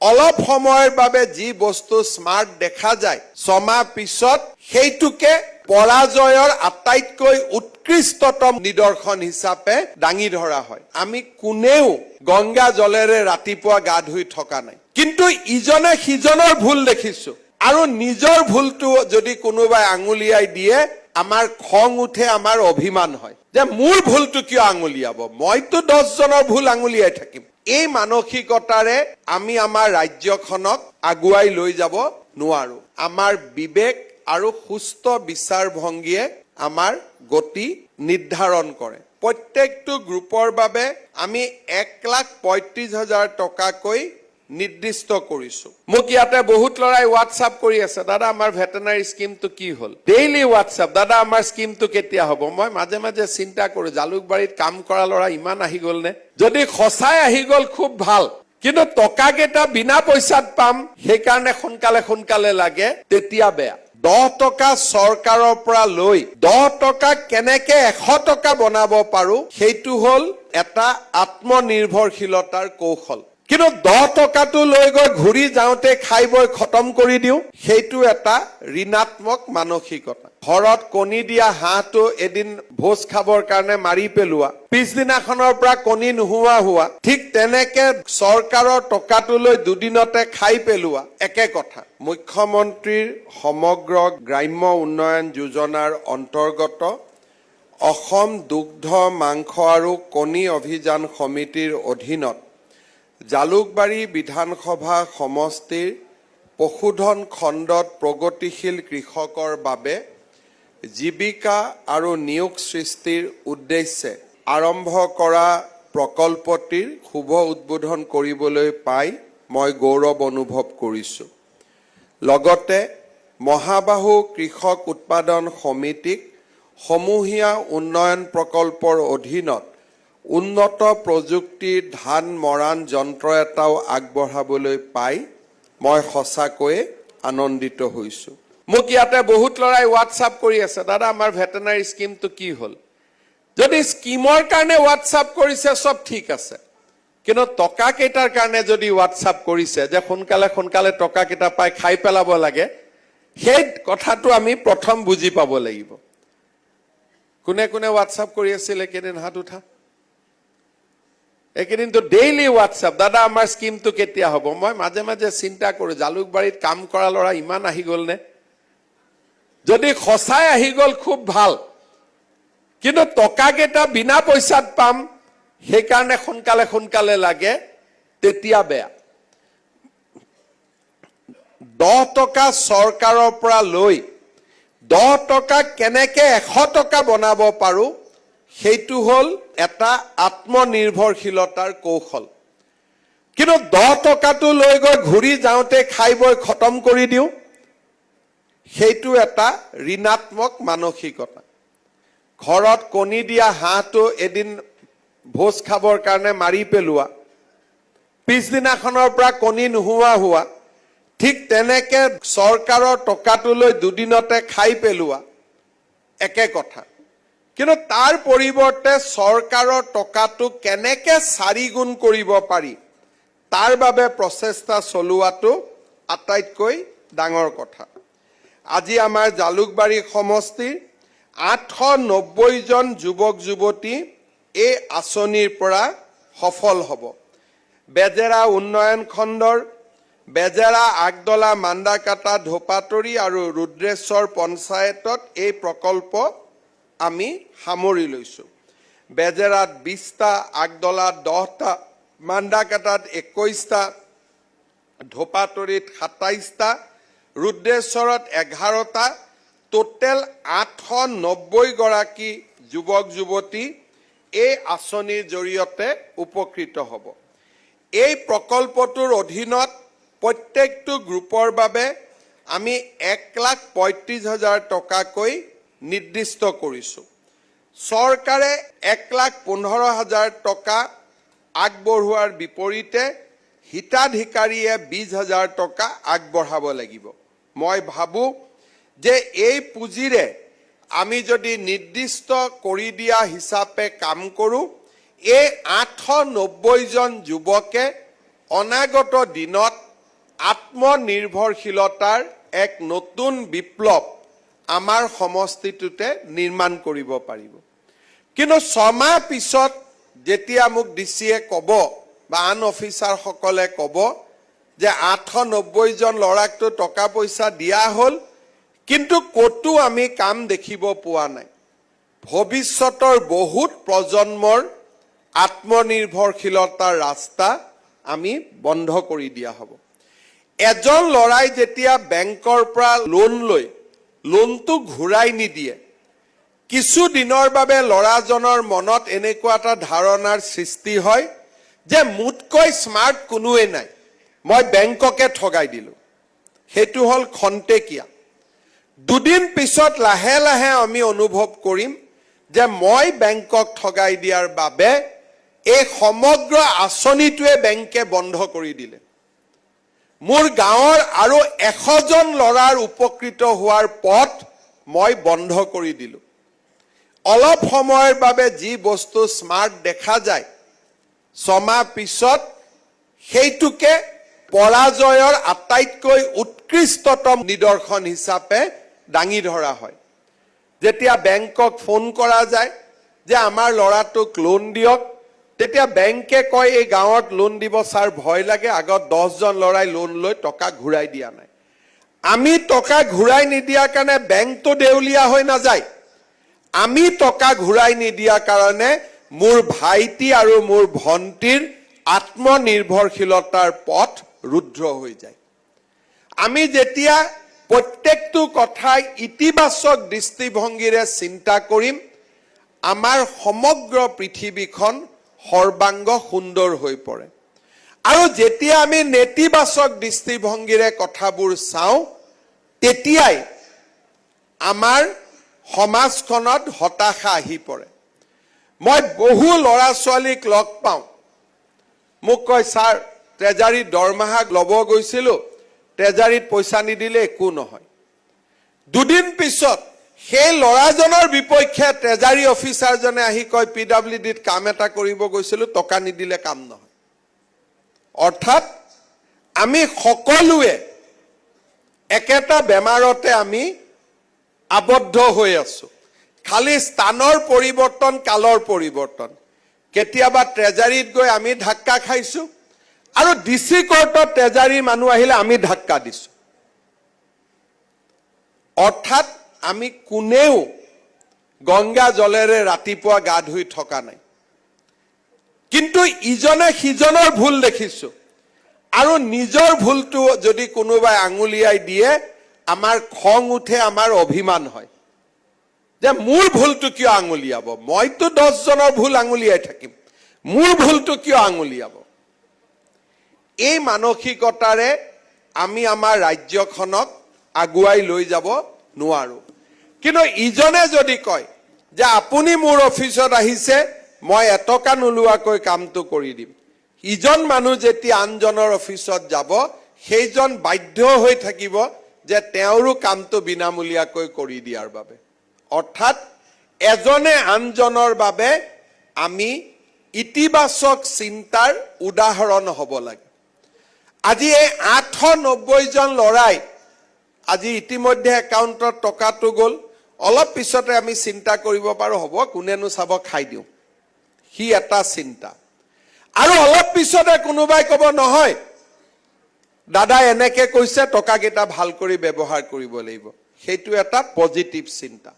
অলপ সময়ৰ বাবে যি বস্তু স্মাৰ্ট দেখা যায় 6 মাহ পিছত সেইটোকে পৰাজয়ৰ আটাইতকৈ উৎকৃষ্টতম নিদৰ্শন হিচাপে দাঙি ধৰা হয়। আমি কোনেও গংগা জলেৰে ৰাতিপুৱা গা ধুই থকা নাই, কিন্তু ইজনে সিজনৰ ভুল দেখিছো আৰু নিজৰ ভুলটো যদি কোনোবাই আঙুলিয়াই দিয়ে আমাৰ খং উঠে, আমাৰ অভিমান হয় যে মোৰ ভুলটো কিয় আঙুলিয়াব, মইতো 10 জনৰ ভুল আঙুলিয়াই থাকিম। এই মানসিকতাৰে আমি আমাৰ ৰাজ্যখনক আগুৱাই লৈ যাব নোৱাৰো। আমাৰ বিবেক আৰু সুস্থ বিচাৰ ভংগীয়ে আমাৰ গতি নিৰ্ধাৰণ কৰে। প্ৰত্যেকটো গ্ৰুপৰ বাবে আমি 1,35,000 টকাকৈ নিৰ্দিষ্ট কৰিছো। মোক ইয়াতে বহুত লৰাই হোৱাটছআপ কৰি আছে, দাদা আমাৰ ভেটেনাৰী স্কিমটো কি হ'ল? ডেইলি হোৱাটছআপ, দাদা আমাৰ স্কিমটো কেতিয়া হ'ব? মই মাজে মাজে চিন্তা কৰো, জালুকবাৰীত কাম কৰা ল'ৰা ইমান আহি গ'ল নে? যদি সঁচাই আহি গ'ল খুব ভাল, কিন্তু টকা কেইটা বিনা পইচাত পাম সেইকাৰণে সোনকালে লাগে, তেতিয়া বেয়া। 10 টকা চৰকাৰৰ পৰা লৈ 10 টকা কেনেকে 100 টকা বনাব পাৰো সেইটো হ'ল এটা আত্মনিৰ্ভৰশীলতাৰ কৌশল। কিন্তু 10 টকাটো লৈ গৈ ঘূৰি যাওঁতে খাই বৈ খতম কৰি দিওঁ, সেইটো এটা ঋণাত্মক মানসিকতা। ঘৰত কণী দিয়া হাঁহটো এদিন ভোজ খাবৰ কাৰণে মাৰি পেলোৱা, পিছদিনাখনৰ পৰা কণী নোহোৱা হোৱা, ঠিক তেনেকে চৰকাৰৰ টকাটো লৈ দুদিনতে খাই পেলোৱা, একে কথা। মুখ্যমন্ত্ৰীৰ সমগ্ৰ গ্ৰাম্য উন্নয়ন যোজনাৰ অন্তৰ্গত অসম দুগ্ধ মাংস আৰু কণী অভিযান সমিতিৰ অধীনত জালুকবাৰী বিধানসভা সমষ্টিৰ পশুধন খণ্ডত প্ৰগতিশীল কৃষকৰ বাবে জীৱিকা আৰু নিয়োগ সৃষ্টিৰ উদ্দেশ্যে আৰম্ভ কৰা প্ৰকল্পটিৰ শুভ উদ্বোধন কৰিবলৈ পাই মই গৌৰৱ অনুভৱ কৰিছোঁ। লগতে মহাবাহু কৃষক উৎপাদন সমিতিক সমূহীয়া উন্নয়ন প্ৰকল্পৰ অধীনত উন্নত প্ৰযুক্তিৰ ধান মৰাণ যন্ত্ৰ এটাও আগবঢ়াবলৈ পাই মই সঁচাকৈয়ে আনন্দিত হৈছোঁ। মোক ইয়াতে বহুত লৰাই হোৱাটছআপ কৰি আছে, দাদা আমাৰ ভেটেনাৰী স্কিমটো কি হ'ল? যদি স্কিমৰ কাৰণে হোৱাটছআপ কৰিছে চব ঠিক আছে, কিন্তু টকা কেইটাৰ কাৰণে যদি হোৱাটছআপ কৰিছে যে সোনকালে টকা কেইটা পাই খাই পেলাব লাগে, সেই কথাটো আমি প্ৰথম বুজি পাব লাগিব। কোনে কোনে হোৱাটছআপ কৰি আছিল একেদিন? হাত উঠা। এইকেইদিনটো ডেইলি হোৱাটছআপ, দাদা আমাৰ স্কিমটো কেতিয়া হ'ব? মই মাজে মাজে চিন্তা কৰো, জালুকবাৰীত কাম কৰা ল'ৰা ইমান আহি গ'ল নে? যদি সঁচাই আহি গ'ল খুব ভাল, কিন্তু টকা কেইটা বিনা পইচাত পাম সেইকাৰণে সোনকালে লাগে, তেতিয়া বেয়া। 10 টকা চৰকাৰৰ পৰা লৈ 10 টকা কেনেকে 100 টকা বনাব পাৰো সেইটো হ'ল এটা আত্মনিৰ্ভৰশীলতাৰ কৌশল। কিন্তু 10 টকাটো লৈ গৈ ঘূৰি যাওঁতে খাই বৈ খতম কৰি দিওঁ, সেইটো এটা ঋণাত্মক মানসিকতা। ঘৰত কণী দিয়া হাঁহটো এদিন ভোজ খাবৰ কাৰণে মাৰি পেলোৱা, পিছদিনাখনৰ পৰা কণী নোহোৱা হোৱা, ঠিক তেনেকে চৰকাৰৰ টকাটো লৈ দুদিনতে খাই পেলোৱা, একে কথা। কিন্তু তাৰ পৰিৱৰ্তে চৰকাৰৰ টকাটো কেনেকে 4 গুণ কৰিব পাৰি তাৰ বাবে প্ৰচেষ্টা চলোৱাটো আটাইতকৈ ডাঙৰ কথা। আজি আমাৰ জালুকবাৰী সমষ্টিৰ 890 জন যুৱক যুৱতী এই আঁচনিৰ পৰা সফল হ'ব। বেজেৰা উন্নয়ন খণ্ডৰ বেজেৰা, আগদলা, মান্দাকাটা, ধোপাতৰি আৰু ৰুদ্ৰেশ্বৰ পঞ্চায়তত এই প্ৰকল্প আমি সামৰি লৈছো। বেজেৰাত 20টা, আগদলাত 10টা, মান্দাকাটাত 21টা, ধোপাতৰিত 27টা, ৰুদ্ৰেশ্বৰত 11টা, টোটেল 890 গৰাকী যুৱক যুৱতী এই আঁচনিৰ জৰিয়তে উপকৃত হ'ব। এই প্ৰকল্পটোৰ অধীনত প্ৰত্যেকটো গ্ৰুপৰ বাবে আমি 1,35,000 টকাকৈ নিৰ্দিষ্ট কৰিছোঁ। চৰকাৰে 1,15,000 টকা আগবঢ়োৱাৰ বিপৰীতে হিতাধিকাৰীয়ে 20,000 টকা আগবঢ়াব লাগিব। মই ভাবোঁ যে এই পুঁজিৰে আমি যদি নিৰ্দিষ্ট কৰি দিয়া হিচাপে কাম কৰোঁ, এই 890 জন যুৱকে অনাগত দিনত আত্মনিৰ্ভৰশীলতাৰ এক নতুন বিপ্লৱ আমাৰ সমষ্টিটোতে নিৰ্মাণ কৰিব পাৰিব। কিন্তু 6 মাহ পিছত যেতিয়া মোক ডিচিয়ে ক'ব বা আন অফিচাৰসকলে ক'ব যে 890 জন ল'ৰাকটো টকা পইচা দিয়া হ'ল, কিন্তু ক'তো আমি কাম দেখিব পোৱা নাই, ভৱিষ্যতৰ বহুত প্ৰজন্মৰ আত্মনিৰ্ভৰশীলতাৰ ৰাস্তা আমি বন্ধ কৰি দিয়া হ'ব। এজন ল'ৰাই যেতিয়া বেংকৰ পৰা লোন লৈ লোনটো ঘূৰাই নিদিয়ে, কিছু দিনৰ বাবে ল'ৰাজনৰ মনত এনেকুৱা এটা ধাৰণাৰ সৃষ্টি হয় যে মোতকৈ স্মাৰ্ট কোনোৱে নাই, মই বেংককে ঠগাই দিলোঁ। সেইটো হ'ল খন্তেকীয়া। দুদিন পিছত লাহে লাহে আমি অনুভৱ কৰিম যে মই বেংকক ঠগাই দিয়াৰ বাবে এই সমগ্ৰ আঁচনিটোৱে বেংকে বন্ধ কৰি দিলে। মোৰ গাঁৱৰ আৰু 100 জন ল'ৰাৰ উপকৃত হোৱাৰ পথ মই বন্ধ কৰি দিলোঁ। অলপ সময়ৰ বাবে যি বস্তু স্মাৰ্ট দেখা যায়, 6 মাহ পিছত সেইটোকে পৰাজয়ৰ আটাইতকৈ উৎকৃষ্টতম নিদৰ্শন হিচাপে দাঙি ধৰা হয়। যেতিয়া বেংকক ফোন কৰা যায় যে আমাৰ ল'ৰাটোক লোন দিয়ক, তেতিয়া বেংকে কয় এই গাঁৱত লোন দিব ছাৰ, ভয় লাগে, আগত 10 জন ল'ৰাই লোন লৈ টকা ঘূৰাই দিয়া নাই। আমি টকা ঘূৰাই নিদিয়াৰ কাৰণে বেংকটো দেউলীয়া হৈ নাযায়, আমি টকা ঘূৰাই নিদিয়াৰ কাৰণে মোৰ ভাইটি আৰু মোৰ ভণ্টিৰ আত্মনিৰ্ভৰশীলতাৰ পথ ৰুদ্ধ হৈ যায়। আমি যেতিয়া প্ৰত্যেকটো কথাই ইতিবাচক দৃষ্টিভংগীৰে চিন্তা কৰিম, আমাৰ সমগ্ৰ পৃথিৱীখন সৰ্বাংগ সুন্দৰ হৈ পৰে। আৰু যেতিয়া আমি নেতিবাচক দৃষ্টিভংগীৰে কথাবোৰ চাওঁ, তেতিয়াই আমাৰ সমাজখনত হতাশা আহি পৰে। মই বহু ল'ৰা ছোৱালীক লগ পাওঁ, মোক কয় ছাৰ ট্ৰেজাৰীত দৰমহা ল'ব গৈছিলোঁ, ট্ৰেজাৰীত পইচা নিদিলে একো নহয়। দুদিন পিছত সেই ল'ৰাজনৰ বিপক্ষে ট্ৰেজাৰী অফিচাৰজনে আহি কয় PWDত কাম এটা কৰিব গৈছিলোঁ, টকা নিদিলে কাম নহয়। অৰ্থাৎ আমি সকলোৱে একেটা বেমাৰতে আমি আবদ্ধ হৈ আছো। খালি স্থানৰ পৰিৱৰ্তন, কালৰ পৰিৱৰ্তন। কেতিয়াবা ট্ৰেজাৰীত গৈ আমি ধাক্কা খাইছোঁ আৰু DC কোৰ্টত ট্ৰেজাৰী মানুহ আহিলে আমি ধাক্কা দিছোঁ। অৰ্থাৎ আমি কোনেও গংগা জলেৰে ৰাতিপুৱা গা ধুই থকা নাই, কিন্তু ইজনে সিজনৰ ভুল দেখিছোঁ। আৰু নিজৰ ভুলটো যদি কোনোবাই আঙুলিয়াই দিয়ে, আমাৰ খং উঠে, আমাৰ অভিমান হয় যে মোৰ ভুলটো কিয় আঙুলিয়াব, মইতো 10 জনৰ ভুল আঙুলিয়াই থাকিম, মোৰ ভুলটো কিয় আঙুলিয়াব। এই মানসিকতাৰে আমি আমাৰ ৰাজ্যখনক আগুৱাই লৈ যাব নোৱাৰো। কিন্তু ইজনে যদি কয় যে আপুনি মোৰ অফিচত আহিছে, মই এটকা নোলোৱাকৈ কামটো কৰি দিম, ইজন মানুহ যেতিয়া আনজনৰ অফিচত যাব, সেইজন বাধ্য হৈ থাকিব যে তেওঁৰো কামটো বিনামূলীয়াকৈ কৰি দিয়াৰ বাবে। অৰ্থাৎ এজনে আনজনৰ বাবে আমি ইতিবাচক চিন্তাৰ উদাহৰণ হ'ব লাগে। আজি এই 890 জন ল'ৰাই আজি ইতিমধ্যে একাউণ্টত টকাটো গ'ল, অলপ পিছতে আমি চিন্তা কৰিব পাৰোঁ হ'ব কোনেনো চাব, খাই দিওঁ, সি এটা চিন্তা। আৰু অলপ পিছতে কোনোবাই ক'ব নহয় দাদাই এনেকে কৈছে, টকাকেইটা ভাল কৰি ব্যৱহাৰ কৰিব লাগিব, সেইটো এটা পজিটিভ চিন্তা।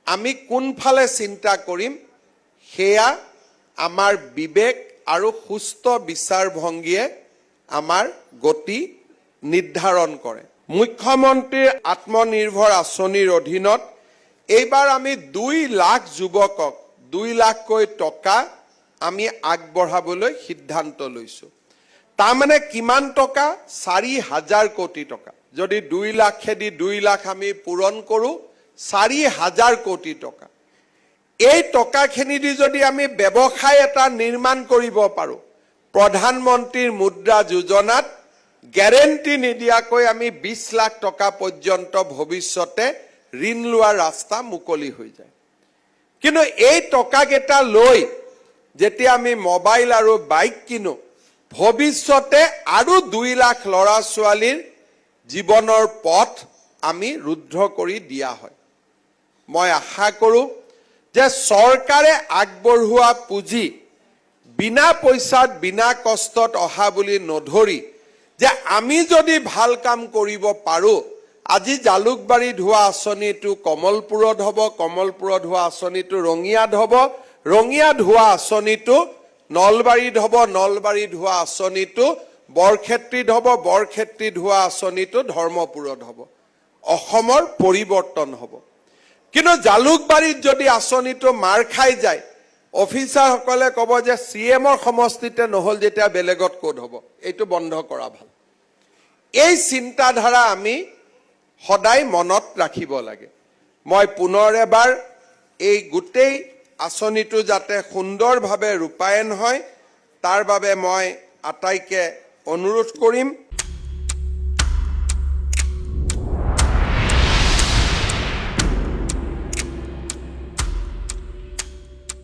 আমি কোনফালে চিন্তা কৰিম সেয়া আমাৰ বিবেক আৰু সুস্থ বিচাৰভংগীয়ে আমাৰ গতি নিৰ্ধাৰণ কৰে। মুখ্যমন্ত্ৰীৰ আত্মনিৰ্ভৰ আঁচনিৰ অধীনত এইবাৰ আমি 2 লাখ যুৱকক 2 লাখকৈ টকা আমি আগবঢ়াবলৈ সিদ্ধান্ত লৈছোঁ। তাৰমানে কিমান টকা? 4,000 কোটি টকা। যদি 2 লাখেদি 2 লাখ আমি পূৰণ কৰোঁ, 4,000 কোটি টকা। এই টকাখিনি দি যদি আমি ব্যৱসায় এটা নিৰ্মাণ কৰিব পাৰোঁ, প্ৰধানমন্ত্ৰীৰ মুদ্ৰা যোজনাত গ্যাৰেণ্টি নিদিয়াকৈ আমি 20 লাখ টকা পৰ্যন্ত ভৱিষ্যতে ঋণ লোৱাৰ ৰাস্তা মুকলি হৈ যায়। কিন্তু এই টকাকেইটা লৈ যেতিয়া আমি মোবাইল আৰু বাইক কিনো, ভৱিষ্যতে আৰু 2 লাখ ল'ৰা ছোৱালীৰ জীৱনৰ পথ আমি ৰুদ্ধ কৰি দিয়া হয়। মই আশা কৰোঁ যে চৰকাৰে আগবঢ়োৱা পুঁজি বিনা পইচাত বিনা কষ্টত অহা বুলি নধৰি যে আমি যদি ভাল কাম কৰিব পাৰোঁ, আজি জালুকবাৰীত হোৱা আঁচনিটো কমলপুৰত হ'ব, কমলপুৰত হোৱা আঁচনিটো ৰঙিয়াত হ'ব, ৰঙিয়াত হোৱা আঁচনিটো নলবাৰীত হ'ব, নলবাৰীত হোৱা আঁচনিটো বৰক্ষেত্ৰীত হ'ব, বৰক্ষেত্ৰীত হোৱা আঁচনিটো ধৰ্মপুৰত হ'ব। অসমৰ পৰিৱৰ্তন হ'ব। কিন্তু জালুকবাৰীত যদি আঁচনিটো মাৰ খাই যায়, অফিচাৰসকলে ক'ব যে CMৰ সমষ্টিতে নহ'ল যেতিয়া বেলেগত ক'ত হ'ব, এইটো বন্ধ কৰা ভাল। এই চিন্তাধাৰা আমি সদায় মনত ৰাখিব লাগে। মই পুনৰ এবাৰ এই গোটেই আঁচনিটো যাতে সুন্দৰভাৱে ৰূপায়ণ হয় তাৰ বাবে মই আটাইকে অনুৰোধ কৰিম।